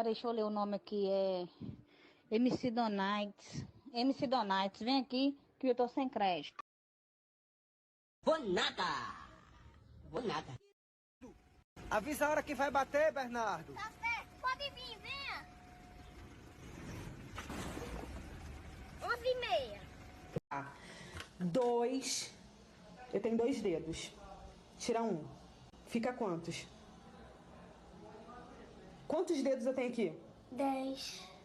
Deixa eu ler o nome aqui, MC Donites. MC Donites, vem aqui que eu tô sem crédito. Vou nada! Vou nada. Avisa a hora que vai bater, Bernardo. Tá certo, pode vir, venha. 11h30. Eu tenho 2 dedos. Tira um. Fica quantos? Quantos dedos eu tenho aqui? 10.